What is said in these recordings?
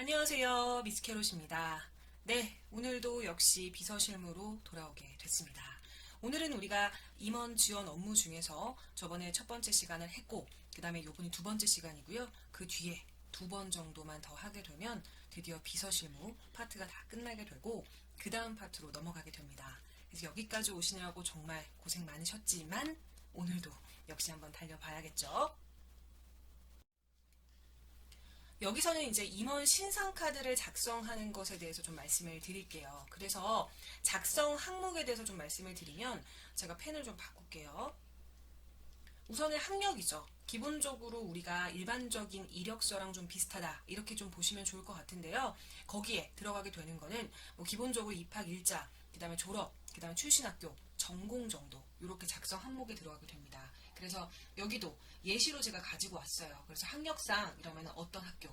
안녕하세요. 미스캐롯입니다. 네, 오늘도 역시 비서실무로 돌아오게 됐습니다. 오늘은 우리가 임원 지원 업무 중에서 저번에 첫 번째 시간을 했고, 그 다음에 요번이 두 번째 시간이고요. 그 뒤에 두 번 정도만 더 하게 되면 드디어 비서실무 파트가 다 끝나게 되고, 그 다음 파트로 넘어가게 됩니다. 그래서 여기까지 오시느라고 정말 고생 많으셨지만, 오늘도 역시 한번 달려봐야겠죠? 여기서는 이제 임원 신상 카드를 작성하는 것에 대해서 좀 말씀을 드릴게요. 그래서 작성 항목에 대해서 좀 말씀을 드리면 제가 펜을 좀 바꿀게요. 우선은 학력이죠. 기본적으로 우리가 일반적인 이력서랑 좀 비슷하다 이렇게 좀 보시면 좋을 것 같은데요. 거기에 들어가게 되는 거는 뭐 기본적으로 입학 일자, 그 다음에 졸업, 그 다음에 출신 학교, 전공 정도 이렇게 작성 항목에 들어가게 됩니다. 그래서 여기도 예시로 제가 가지고 왔어요. 그래서 학력상 이러면 어떤 학교,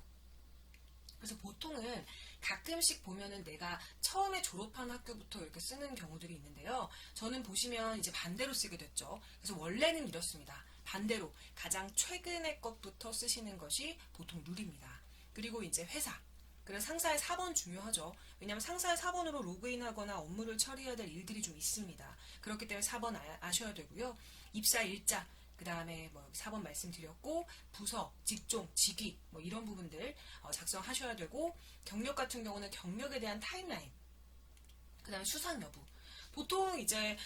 그래서 보통은 가끔씩 보면은 내가 처음에 졸업한 학교부터 이렇게 쓰는 경우들이 있는데요. 저는 보시면 이제 반대로 쓰게 됐죠. 그래서 원래는 이렇습니다. 반대로 가장 최근의 것부터 쓰시는 것이 보통 룰입니다. 그리고 이제 회사. 그래서 상사의 4번 중요하죠. 왜냐하면 상사의 4번으로 로그인하거나 업무를 처리해야 될 일들이 좀 있습니다. 그렇기 때문에 4번 아셔야 되고요. 입사 일자, 그 다음에 뭐 4번 말씀드렸고, 부서, 직종, 직위 뭐 이런 부분들 작성하셔야 되고, 경력 같은 경우는 경력에 대한 타임라인, 그 다음에 수상 여부. 보통 이제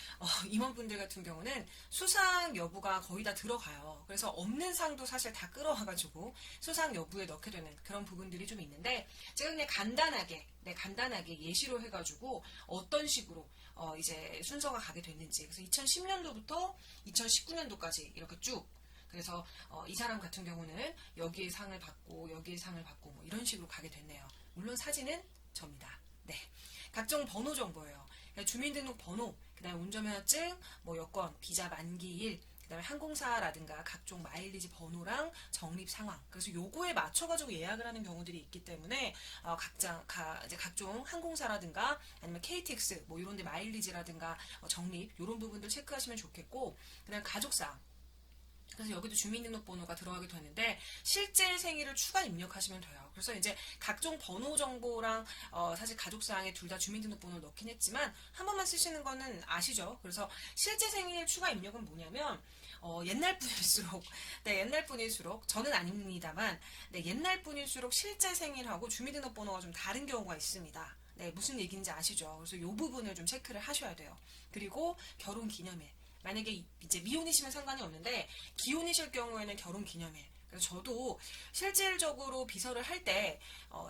임원분들 같은 경우는 수상 여부가 거의 다 들어가요. 그래서 없는 상도 사실 다 끌어와가지고 수상 여부에 넣게 되는 그런 부분들이 좀 있는데, 제가 그냥 간단하게 예시로 해가지고 어떤 식으로 이제 순서가 가게 됐는지. 그래서 2010년도부터 2019년도까지 이렇게 쭉. 그래서 이 사람 같은 경우는 여기에 상을 받고 여기에 상을 받고 뭐 이런 식으로 가게 됐네요. 물론 사진은 접니다. 네. 각종 번호 정보예요. 주민등록 번호, 그다음에 운전면허증, 뭐 여권, 비자 만기일, 그다음에 항공사라든가 각종 마일리지 번호랑 적립 상황. 그래서 요거에 맞춰가지고 예약을 하는 경우들이 있기 때문에 이제 각종 항공사라든가 아니면 KTX 뭐 이런데 마일리지라든가 적립 이런 부분들 체크하시면 좋겠고, 그다음 가족사항. 그래서 여기도 주민등록번호가 들어가게 되는데 실제 생일을 추가 입력하시면 돼요. 그래서 이제 각종 번호 정보랑 사실 가족사항에 둘 다 주민등록번호를 넣긴 했지만 한 번만 쓰시는 거는 아시죠? 그래서 실제 생일 추가 입력은 뭐냐면 옛날 분일수록 네, 옛날 분일수록 저는 아닙니다만 네, 옛날 분일수록 실제 생일하고 주민등록번호가 좀 다른 경우가 있습니다. 네, 무슨 얘기인지 아시죠? 그래서 이 부분을 좀 체크를 하셔야 돼요. 그리고 결혼 기념일. 만약에 이제 미혼이시면 상관이 없는데 기혼이실 경우에는 결혼 기념일. 그래서 저도 실질적으로 비서를 할 때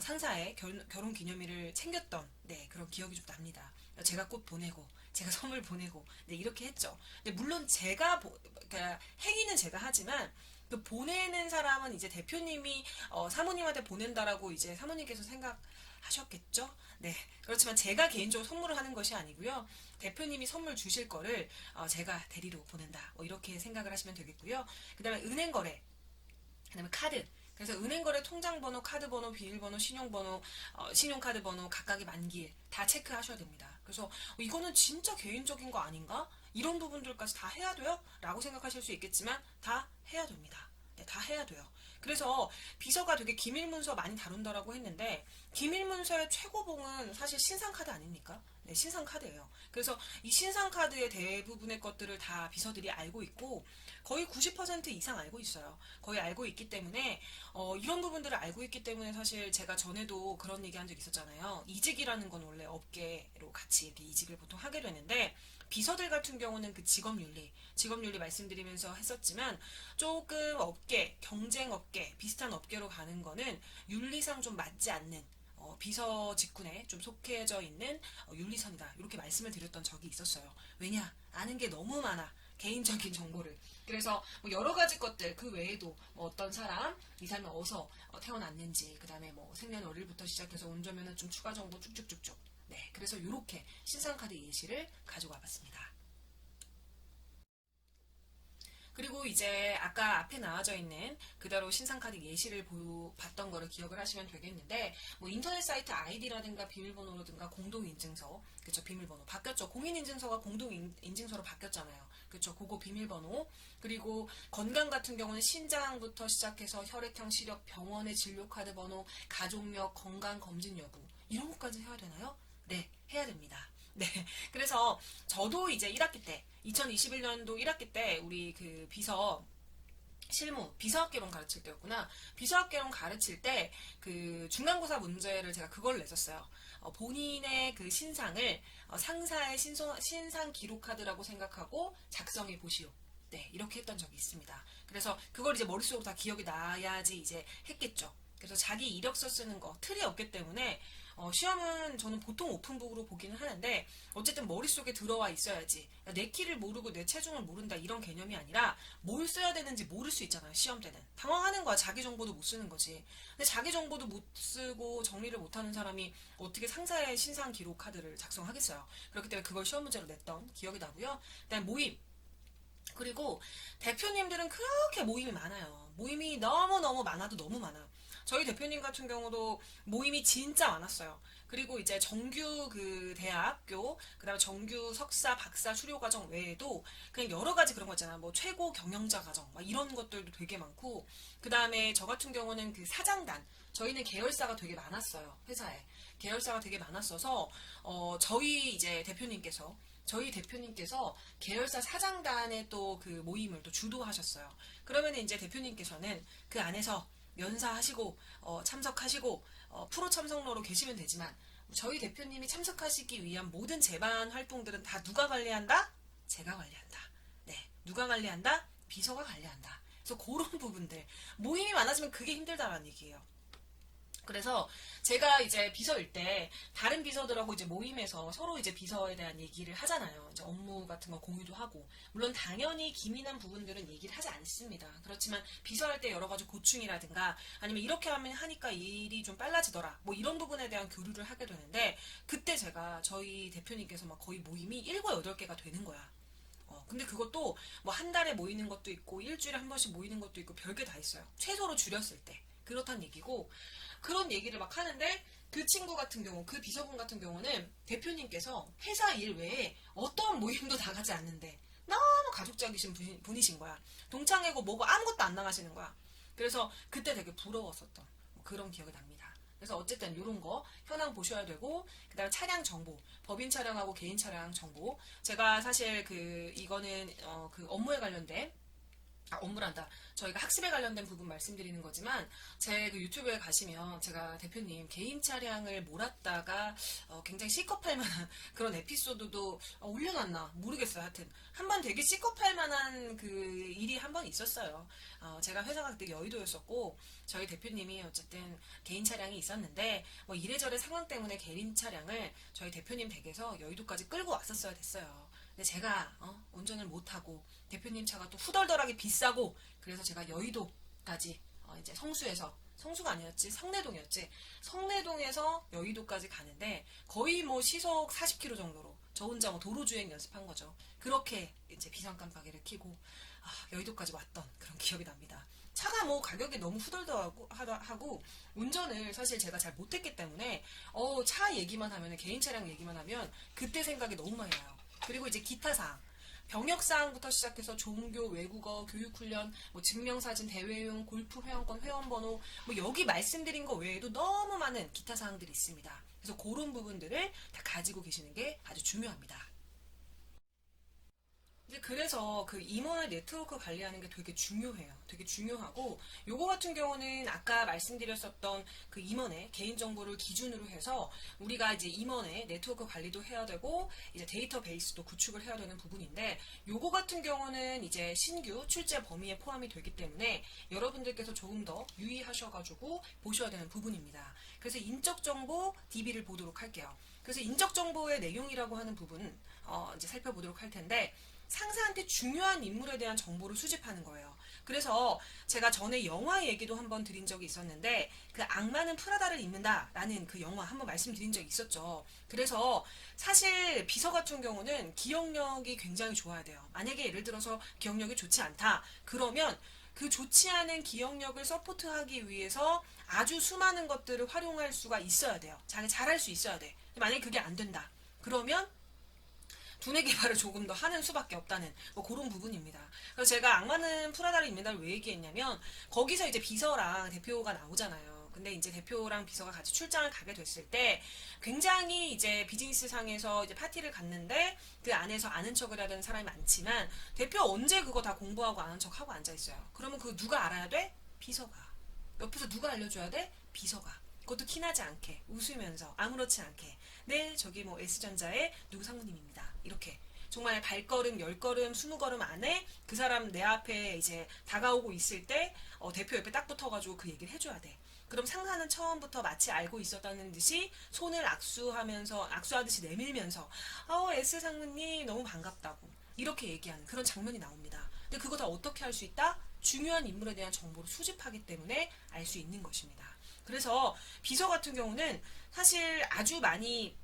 상사의 결혼 기념일을 챙겼던 네, 그런 기억이 좀 납니다. 제가 꽃 보내고 제가 선물 보내고 네, 이렇게 했죠. 근데 물론 그러니까 행위는 제가 하지만 그 보내는 사람은 이제 대표님이 사모님한테 보낸다라고 이제 사모님께서 생각하셨겠죠? 네. 그렇지만 제가 개인적으로 선물을 하는 것이 아니고요. 대표님이 선물 주실 거를 제가 대리로 보낸다. 뭐 이렇게 생각을 하시면 되겠고요. 그 다음에 은행 거래. 그 다음에 카드. 그래서 은행거래 통장번호, 카드번호, 비밀번호, 신용번호, 신용카드번호, 각각의 만기일 다 체크하셔야 됩니다. 그래서 이거는 진짜 개인적인 거 아닌가? 이런 부분들까지 다 해야 돼요? 라고 생각하실 수 있겠지만 다 해야 됩니다. 네, 다 해야 돼요. 그래서 비서가 되게 기밀문서 많이 다룬다라고 했는데 기밀문서의 최고봉은 사실 신상카드 아닙니까? 네, 신상카드예요. 그래서 이 신상카드의 대부분의 것들을 다 비서들이 알고 있고 거의 90% 이상 알고 있어요. 거의 알고 있기 때문에 이런 부분들을 알고 있기 때문에 사실 제가 전에도 그런 얘기 한 적 있었잖아요. 이직이라는 건 원래 업계로 같이 이렇게 이직을 보통 하게 되는데 비서들 같은 경우는 그 직업윤리 말씀드리면서 했었지만 조금 경쟁 업계, 비슷한 업계로 가는 거는 윤리상 좀 맞지 않는 비서 직군에 좀 속해져 있는 윤리선이다. 이렇게 말씀을 드렸던 적이 있었어요. 왜냐? 아는 게 너무 많아. 개인적인 정보를. 그래서 뭐 여러 가지 것들 그 외에도 뭐 어떤 사람, 이 사람이 어디서 태어났는지, 그 다음에 뭐 생년월일부터 시작해서 운전면허 좀 추가 정보 쭉쭉쭉쭉. 네, 그래서 이렇게 신상카드 예시를 가지고 와봤습니다. 그리고 이제 아까 앞에 나와져 있는 그대로 신상카드 예시를 봤던 거를 기억을 하시면 되겠는데, 뭐 인터넷 사이트 아이디라든가 비밀번호라든가 공동인증서, 그쵸, 비밀번호 바뀌었죠. 공인인증서가 공동인증서로 바뀌었잖아요. 그쵸, 그거 비밀번호. 그리고 건강 같은 경우는 신장부터 시작해서 혈액형, 시력, 병원의 진료카드 번호, 가족력, 건강검진 여부, 이런 것까지 해야 되나요? 네, 해야 됩니다. 네. 그래서 저도 이제 1학기 때, 2021년도 1학기 때 우리 그 실무, 비서학개론 가르칠 때였구나. 비서학개론 가르칠 때 그 중간고사 문제를 제가 그걸 냈었어요. 본인의 그 신상을 상사의 신상 기록카드라고 생각하고 작성해 보시오. 네, 이렇게 했던 적이 있습니다. 그래서 그걸 이제 머릿속으로 다 기억이 나야지 이제 했겠죠. 그래서 자기 이력서 쓰는 거 틀이 없기 때문에 시험은 저는 보통 오픈북으로 보기는 하는데, 어쨌든 머릿속에 들어와 있어야지. 내 키를 모르고 내 체중을 모른다 이런 개념이 아니라 뭘 써야 되는지 모를 수 있잖아요. 시험 때는 당황하는 거야. 자기 정보도 못 쓰는 거지. 근데 자기 정보도 못 쓰고 정리를 못하는 사람이 어떻게 상사의 신상 기록 카드를 작성하겠어요. 그렇기 때문에 그걸 시험 문제로 냈던 기억이 나고요. 그다음 모임, 그리고 대표님들은 그렇게 모임이 많아요. 모임이 너무너무 많아도 너무 많아. 저희 대표님 같은 경우도 모임이 진짜 많았어요. 그리고 이제 정규 그 대학교, 그다음에 정규 석사, 박사 수료 과정 외에도 그냥 여러 가지 그런 거 있잖아. 뭐 최고 경영자 과정, 막 이런 것들도 되게 많고, 그다음에 저 같은 경우는 그 사장단, 저희는 계열사가 되게 많았어요. 회사에. 계열사가 되게 많았어서 저희 대표님께서 계열사 사장단의 또 그 모임을 또 주도하셨어요. 그러면 이제 대표님께서는 그 안에서 연사하시고 참석하시고 프로 참석로로 계시면 되지만, 저희 대표님이 참석하시기 위한 모든 제반 활동들은 다 누가 관리한다? 제가 관리한다. 네, 누가 관리한다? 비서가 관리한다. 그래서 그런 부분들, 모임이 많아지면 그게 힘들다라는 얘기예요. 그래서 제가 이제 비서일 때 다른 비서들하고 이제 모임에서 서로 이제 비서에 대한 얘기를 하잖아요. 이제 업무 같은 거 공유도 하고, 물론 당연히 기민한 부분들은 얘기를 하지 않습니다. 그렇지만 비서할 때 여러 가지 고충이라든가 아니면 이렇게 하면 하니까 일이 좀 빨라지더라, 뭐 이런 부분에 대한 교류를 하게 되는데, 그때 제가 저희 대표님께서 막 거의 모임이 7, 8개가 되는 거야. 근데 그것도 뭐 한 달에 모이는 것도 있고 일주일에 한 번씩 모이는 것도 있고 별게 다 있어요. 최소로 줄였을 때. 그렇단 얘기고, 그런 얘기를 막 하는데, 그 친구 같은 경우, 그 비서분 같은 경우는 대표님께서 회사 일 외에 어떤 모임도 나가지 않는데 너무 가족적이신 분이신 거야. 동창회고 뭐고 아무것도 안 나가시는 거야. 그래서 그때 되게 부러웠었던 뭐 그런 기억이 납니다. 그래서 어쨌든 이런 거 현황 보셔야 되고, 그다음에 차량 정보, 법인 차량하고 개인 차량 정보. 제가 사실 이거는 그 업무에 관련된, 업무란다. 저희가 학습에 관련된 부분 말씀드리는 거지만, 제 그 유튜브에 가시면 제가 대표님 개인 차량을 몰았다가 굉장히 C컵할 만한 그런 에피소드도 올려놨나 모르겠어요. 하여튼 한 번 되게 C컵할 만한 그 일이 한 번 있었어요. 제가 회사가 그때 여의도였었고, 저희 대표님이 어쨌든 개인 차량이 있었는데 뭐 이래저래 상황 때문에 개인 차량을 저희 대표님 댁에서 여의도까지 끌고 왔었어야 됐어요. 근데 제가 운전을 못하고 대표님 차가 또 후덜덜하게 비싸고, 그래서 제가 여의도까지 이제 성수가 아니었지, 성내동이었지, 성내동에서 여의도까지 가는데 거의 뭐 시속 40km 정도로 저 혼자 뭐 도로주행 연습한 거죠. 그렇게 이제 비상 깜빡이를 켜고 여의도까지 왔던 그런 기억이 납니다. 차가 뭐 가격이 너무 후덜덜하고 운전을 사실 제가 잘 못했기 때문에 차 얘기만 하면, 개인 차량 얘기만 하면 그때 생각이 너무 많이 나요. 그리고 이제 기타 사항, 병역 사항부터 시작해서 종교, 외국어, 교육훈련, 뭐 증명사진, 대회용, 골프 회원권, 회원번호, 뭐 여기 말씀드린 거 외에도 너무 많은 기타 사항들이 있습니다. 그래서 그런 부분들을 다 가지고 계시는 게 아주 중요합니다. 이제 그래서 그 임원의 네트워크 관리하는 게 되게 중요해요. 되게 중요하고, 요거 같은 경우는 아까 말씀드렸었던 그 임원의 개인정보를 기준으로 해서 우리가 이제 임원의 네트워크 관리도 해야 되고 이제 데이터베이스도 구축을 해야 되는 부분인데, 요거 같은 경우는 이제 신규 출제 범위에 포함이 되기 때문에 여러분들께서 조금 더 유의하셔가지고 보셔야 되는 부분입니다. 그래서 인적정보 DB를 보도록 할게요. 그래서 인적정보의 내용이라고 하는 부분 이제 살펴보도록 할 텐데, 상사한테 중요한 인물에 대한 정보를 수집하는 거예요. 그래서 제가 전에 영화 얘기도 한번 드린 적이 있었는데 그 악마는 프라다를 입는다라는 그 영화 한번 말씀드린 적이 있었죠. 그래서 사실 비서 같은 경우는 기억력이 굉장히 좋아야 돼요. 만약에 예를 들어서 기억력이 좋지 않다. 그러면 그 좋지 않은 기억력을 서포트하기 위해서 아주 수많은 것들을 활용할 수가 있어야 돼요. 잘할 수 있어야 돼. 만약에 그게 안 된다. 그러면 두뇌 개발을 조금 더 하는 수밖에 없다는 뭐 그런 부분입니다. 그래서 제가 악마는 프라다를 입는다를 왜 얘기했냐면 거기서 이제 비서랑 대표가 나오잖아요. 근데 이제 대표랑 비서가 같이 출장을 가게 됐을 때 굉장히 이제 비즈니스 상에서 이제 파티를 갔는데 그 안에서 아는 척을 하는 사람이 많지만 대표 언제 그거 다 공부하고 아는 척하고 앉아 있어요. 그러면 그거 누가 알아야 돼? 비서가. 옆에서 누가 알려줘야 돼? 비서가. 그것도 티나지 않게 웃으면서 아무렇지 않게 네 저기 뭐 S전자의 누구 상무님입니다. 이렇게 정말 발걸음 10걸음 20걸음 안에 그 사람 내 앞에 이제 다가오고 있을 때 대표 옆에 딱 붙어가지고 그 얘기를 해줘야 돼. 그럼 상사는 처음부터 마치 알고 있었다는 듯이 손을 악수하듯이 내밀면서 S 상무님 너무 반갑다고 이렇게 얘기하는 그런 장면이 나옵니다. 근데 그거 다 어떻게 할 수 있다? 중요한 인물에 대한 정보를 수집하기 때문에 알 수 있는 것입니다. 그래서 비서 같은 경우는 사실 아주 많이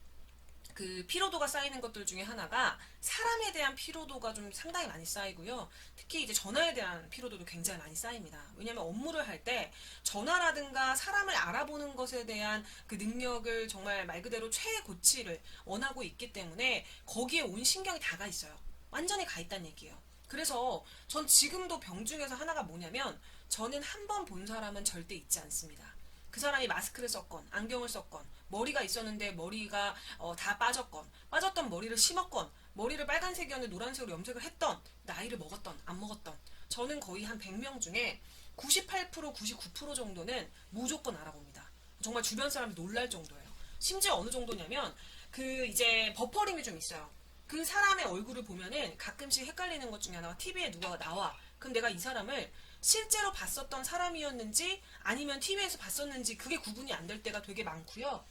그 피로도가 쌓이는 것들 중에 하나가 사람에 대한 피로도가 좀 상당히 많이 쌓이고요. 특히 이제 전화에 대한 피로도도 굉장히 많이 쌓입니다. 왜냐하면 업무를 할 때 전화라든가 사람을 알아보는 것에 대한 그 능력을 정말 말 그대로 최고치를 원하고 있기 때문에 거기에 온 신경이 다 가 있어요. 완전히 가 있다는 얘기예요. 그래서 전 지금도 병 중에서 하나가 뭐냐면 저는 한 번 본 사람은 절대 잊지 않습니다. 그 사람이 마스크를 썼건 안경을 썼건 머리가 있었는데 머리가 다 빠졌던 머리를 심었건 머리를 빨간색이었는데 노란색으로 염색을 했던 나이를 먹었던 안 먹었던 저는 거의 한 100명 중에 98% 99% 정도는 무조건 알아봅니다. 정말 주변 사람이 놀랄 정도예요. 심지어 어느 정도냐면 그 이제 버퍼링이 좀 있어요. 그 사람의 얼굴을 보면은 가끔씩 헷갈리는 것 중에 하나가 TV에 누가 나와. 그럼 내가 이 사람을 실제로 봤었던 사람이었는지 아니면 TV에서 봤었는지 그게 구분이 안 될 때가 되게 많고요.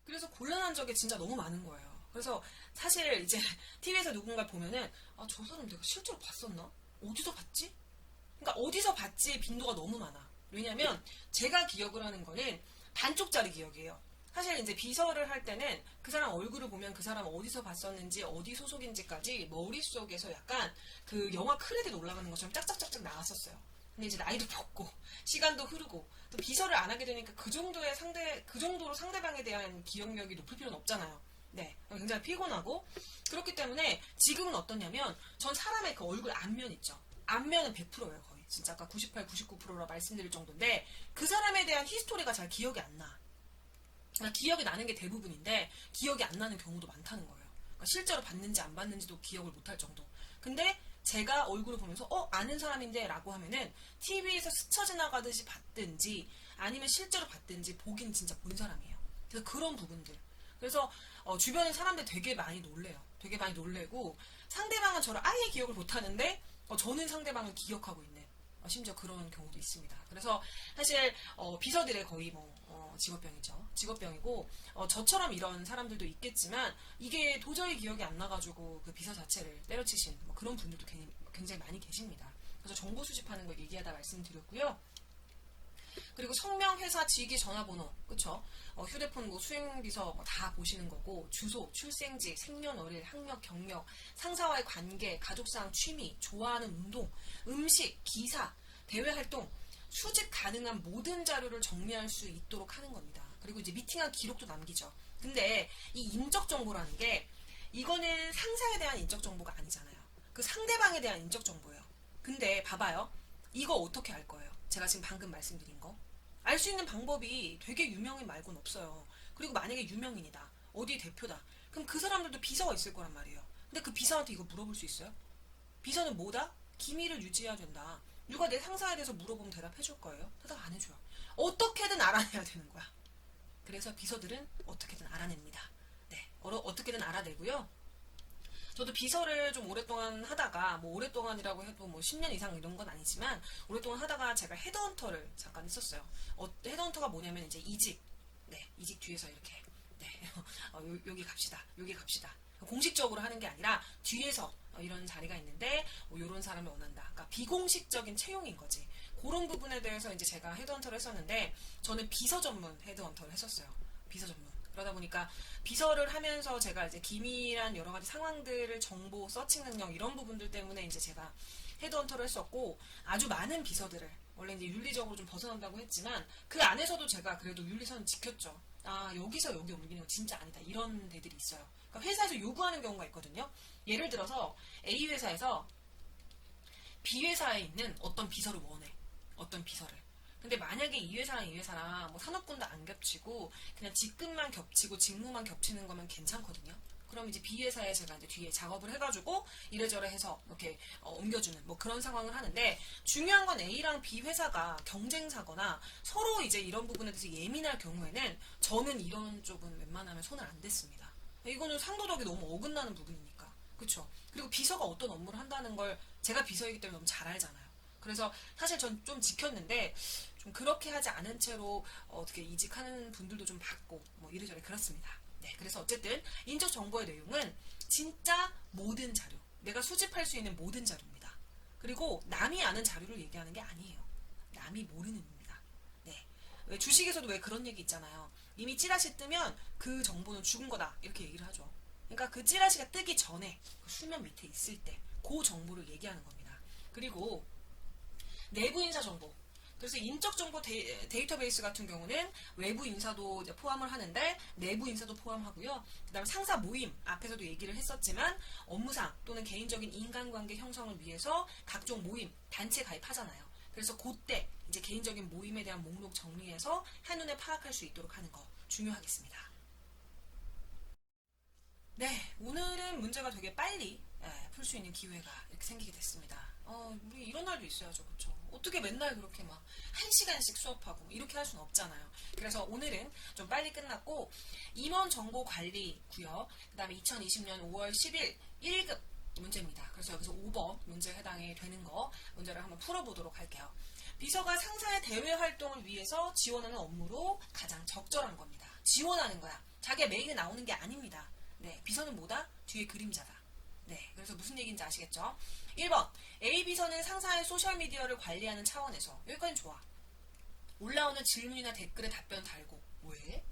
그래서 곤란한 적이 진짜 너무 많은 거예요. 그래서 사실 이제 TV에서 누군가 보면은 저 사람 내가 실제로 봤었나? 어디서 봤지? 그러니까 어디서 봤지 빈도가 너무 많아. 왜냐면 제가 기억을 하는 거는 반쪽짜리 기억이에요. 사실 이제 비서를 할 때는 그 사람 얼굴을 보면 그 사람 어디서 봤었는지 어디 소속인지까지 머릿속에서 약간 그 영화 크레딧 올라가는 것처럼 짝짝짝짝 나왔었어요. 근데 이제 나이도 먹고 시간도 흐르고 또 비서를 안 하게 되니까 그 정도로 상대방에 대한 기억력이 높을 필요는 없잖아요. 네, 굉장히 피곤하고 그렇기 때문에 지금은 어떠냐면 전 사람의 그 얼굴 앞면 있죠. 앞면은 100%예요 거의. 진짜 아까 98, 99%라 말씀드릴 정도인데 그 사람에 대한 히스토리가 잘 기억이 안 나. 그러니까 기억이 나는 게 대부분인데 기억이 안 나는 경우도 많다는 거예요. 그러니까 실제로 봤는지 안 봤는지도 기억을 못할 정도. 근데 제가 얼굴을 보면서 아는 사람인데 라고 하면은 TV에서 스쳐 지나가듯이 봤든지 아니면 실제로 봤든지 보긴 진짜 본 사람이에요. 그래서 그런 부분들. 그래서 주변에 사람들 되게 많이 놀래요. 되게 많이 놀래고 상대방은 저를 아예 기억을 못하는데 저는 상대방을 기억하고 있는 심지어 그런 경우도 있습니다. 그래서 사실 비서들의 거의 뭐 직업병이죠. 직업병이고 저처럼 이런 사람들도 있겠지만 이게 도저히 기억이 안 나가지고 그 비서 자체를 때려치신 뭐 그런 분들도 굉장히 많이 계십니다. 그래서 정보 수집하는 걸 얘기하다 말씀드렸고요. 그리고 성명, 회사, 직위, 전화번호, 그쵸? 휴대폰, 뭐 수행비서 뭐다 보시는 거고 주소, 출생지, 생년월일, 학력, 경력, 상사와의 관계, 가족사항, 취미, 좋아하는 운동, 음식, 기사, 대외 활동 수집 가능한 모든 자료를 정리할 수 있도록 하는 겁니다. 그리고 이제 미팅한 기록도 남기죠. 근데 이 인적 정보라는 게 이거는 상사에 대한 인적 정보가 아니잖아요. 그 상대방에 대한 인적 정보예요. 근데 봐봐요. 이거 어떻게 알 거예요? 제가 지금 방금 말씀드린 거. 알 수 있는 방법이 되게 유명인 말고는 없어요. 그리고 만약에 유명인이다. 어디 대표다. 그럼 그 사람들도 비서가 있을 거란 말이에요. 근데 그 비서한테 이거 물어볼 수 있어요? 비서는 뭐다? 기밀을 유지해야 된다. 누가 내 상사에 대해서 물어보면 대답해 줄 거예요? 대답 안 해줘요. 어떻게든 알아내야 되는 거야. 그래서 비서들은 어떻게든 알아냅니다. 네, 어떻게든 알아내고요. 저도 비서를 좀 오랫동안 하다가 뭐 오랫동안이라고 해도 뭐 10년 이상 이런 건 아니지만 오랫동안 하다가 제가 헤드헌터를 잠깐 했었어요. 헤드헌터가 뭐냐면 이제 이직 뒤에서 이렇게 네, 여기 갑시다. 공식적으로 하는 게 아니라 뒤에서 이런 자리가 있는데 이런 사람을 원한다. 그러니까 비공식적인 채용인 거지. 그런 부분에 대해서 이제 제가 헤드헌터를 했었는데 저는 비서 전문 헤드헌터를 했었어요. 비서 전문. 그러다 보니까 비서를 하면서 제가 이제 기밀한 여러 가지 상황들을 정보, 서칭 능력 이런 부분들 때문에 이제 제가 헤드헌터를 했었고 아주 많은 비서들을 원래 이제 윤리적으로 좀 벗어난다고 했지만 그 안에서도 제가 그래도 윤리선을 지켰죠. 아 여기서 여기 옮기는 건 진짜 아니다. 이런 데들이 있어요. 그러니까 회사에서 요구하는 경우가 있거든요. 예를 들어서 A 회사에서 B 회사에 있는 어떤 비서를 원해. 어떤 비서를. 근데 만약에 이 회사랑 이 회사랑 뭐 산업군도 안 겹치고 그냥 직급만 겹치고 직무만 겹치는 거면 괜찮거든요. 그럼 이제 B 회사에 제가 이제 뒤에 작업을 해가지고 이래저래 해서 이렇게 옮겨주는 뭐 그런 상황을 하는데 중요한 건 A랑 B 회사가 경쟁사거나 서로 이제 이런 부분에 대해서 예민할 경우에는 저는 이런 쪽은 웬만하면 손을 안 댔습니다. 이거는 상도덕이 너무 어긋나는 부분이니까. 그쵸? 그리고 비서가 어떤 업무를 한다는 걸 제가 비서이기 때문에 너무 잘 알잖아요. 그래서 사실 전 좀 지켰는데 좀 그렇게 하지 않은 채로 어떻게 이직하는 분들도 좀 봤고 뭐 이래저래 그렇습니다. 네, 그래서 어쨌든 인적 정보의 내용은 진짜 모든 자료, 내가 수집할 수 있는 모든 자료입니다. 그리고 남이 아는 자료를 얘기하는 게 아니에요. 남이 모르는 겁니다. 네, 왜 주식에서도 왜 그런 얘기 있잖아요. 이미 찌라시 뜨면 그 정보는 죽은 거다 이렇게 얘기를 하죠. 그러니까 그 찌라시가 뜨기 전에 그 수면 밑에 있을 때 그 정보를 얘기하는 겁니다. 그리고 내부 인사 정보. 그래서 인적 정보 데이터베이스 같은 경우는 외부 인사도 이제 포함을 하는데 내부 인사도 포함하고요. 그다음에 상사 모임 앞에서도 얘기를 했었지만 업무상 또는 개인적인 인간관계 형성을 위해서 각종 모임 단체 가입하잖아요. 그래서 그때 이제 개인적인 모임에 대한 목록 정리해서 한눈에 파악할 수 있도록 하는 거 중요하겠습니다. 네, 오늘은 문제가 되게 빨리 풀 수 있는 기회가 이렇게 생기게 됐습니다. 우리 이런 날도 있어야죠, 그렇죠? 어떻게 맨날 그렇게 막 1시간씩 수업하고 이렇게 할 수는 없잖아요. 그래서 오늘은 좀 빨리 끝났고 임원 정보 관리 구역, 그 다음에 2020년 5월 10일 1급 문제입니다. 그래서 여기서 5번 문제에 해당이 되는 거 문제를 한번 풀어보도록 할게요. 비서가 상사의 대외 활동을 위해서 지원하는 업무로 가장 적절한 겁니다. 지원하는 거야. 자기가 메일에 나오는 게 아닙니다. 네, 비서는 뭐다? 뒤에 그림자다. 네, 그래서 무슨 얘기인지 아시겠죠? 1번, A 비서는 상사의 소셜미디어를 관리하는 차원에서 여기까지는 좋아. 올라오는 질문이나 댓글에 답변 달고 왜?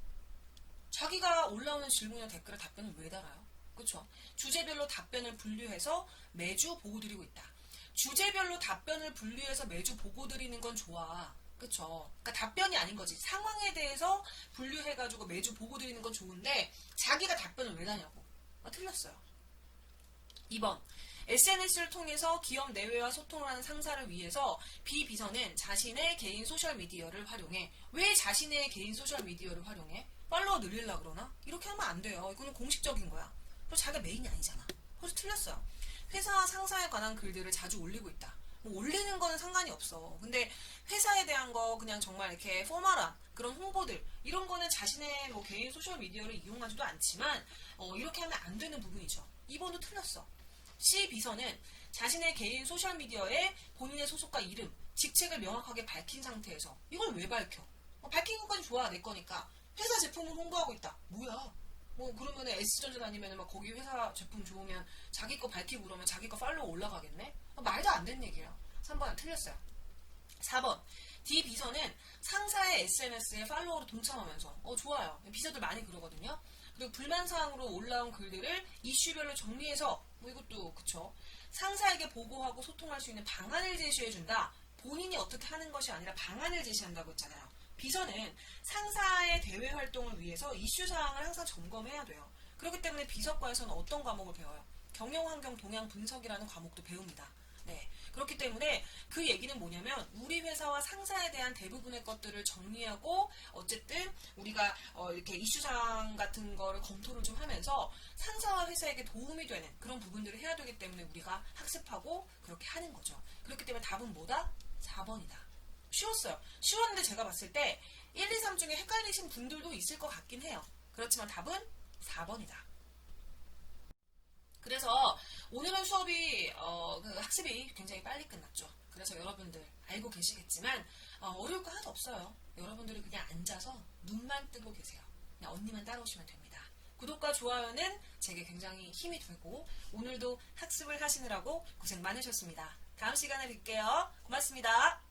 자기가 올라오는 질문이나 댓글에 답변을 왜 달아요? 그쵸? 주제별로 답변을 분류해서 매주 보고 드리고 있다. 주제별로 답변을 분류해서 매주 보고 드리는 건 좋아. 그쵸? 그러니까 답변이 아닌 거지. 상황에 대해서 분류해가지고 매주 보고 드리는 건 좋은데 자기가 답변을 왜 다냐고. 틀렸어요. 2번. SNS를 통해서 기업 내외와 소통을 하는 상사를 위해서 B 비서는 자신의 개인 소셜미디어를 활용해. 왜 자신의 개인 소셜미디어를 활용해? 팔로워 늘리려고 그러나? 이렇게 하면 안 돼요. 이거는 공식적인 거야. 그리고 자기가 메인이 아니잖아. 그래서 틀렸어요. 회사와 상사에 관한 글들을 자주 올리고 있다. 뭐 올리는 거는 상관이 없어. 근데 회사에 대한 거 그냥 정말 이렇게 포멀한 그런 홍보들 이런 거는 자신의 뭐 개인 소셜미디어를 이용하지도 않지만 이렇게 하면 안 되는 부분이죠. 2번도 틀렸어. C 비서는 자신의 개인 소셜미디어에 본인의 소속과 이름, 직책을 명확하게 밝힌 상태에서 이걸 왜 밝혀? 밝힌 것까지 좋아, 내 거니까. 회사 제품을 홍보하고 있다. 뭐야? 뭐 그러면은 S전자 다니면은 막 거기 회사 제품 좋으면 자기 거 밝히고 그러면 자기 거 팔로우 올라가겠네? 말도 안 되는 얘기예요. 3번은 틀렸어요. 4번. D 비서는 상사의 SNS에 팔로워로 동참하면서 좋아요. 비서들 많이 그러거든요. 그리고 불만사항으로 올라온 글들을 이슈별로 정리해서 뭐 이것도 그쵸. 상사에게 보고하고 소통할 수 있는 방안을 제시해준다. 본인이 어떻게 하는 것이 아니라 방안을 제시한다고 했잖아요. 비서는 상사의 대외 활동을 위해서 이슈 사항을 항상 점검해야 돼요. 그렇기 때문에 비서과에서는 어떤 과목을 배워요? 경영환경 동향 분석이라는 과목도 배웁니다. 네. 그렇기 때문에 그 얘기는 뭐냐면 우리 회사와 상사에 대한 대부분의 것들을 정리하고 어쨌든 우리가 이렇게 이슈사항 같은 거를 검토를 좀 하면서 상사와 회사에게 도움이 되는 그런 부분들을 해야 되기 때문에 우리가 학습하고 그렇게 하는 거죠. 그렇기 때문에 답은 뭐다? 4번이다. 쉬웠어요. 쉬웠는데 제가 봤을 때 1, 2, 3 중에 헷갈리신 분들도 있을 것 같긴 해요. 그렇지만 답은 4번이다. 그래서 오늘은 수업이 그 학습이 굉장히 빨리 끝났죠. 그래서 여러분들 알고 계시겠지만 어려울 거 하나도 없어요. 여러분들이 그냥 앉아서 눈만 뜨고 계세요. 그냥 언니만 따라오시면 됩니다. 구독과 좋아요는 제게 굉장히 힘이 되고 오늘도 학습을 하시느라고 고생 많으셨습니다. 다음 시간에 뵐게요. 고맙습니다.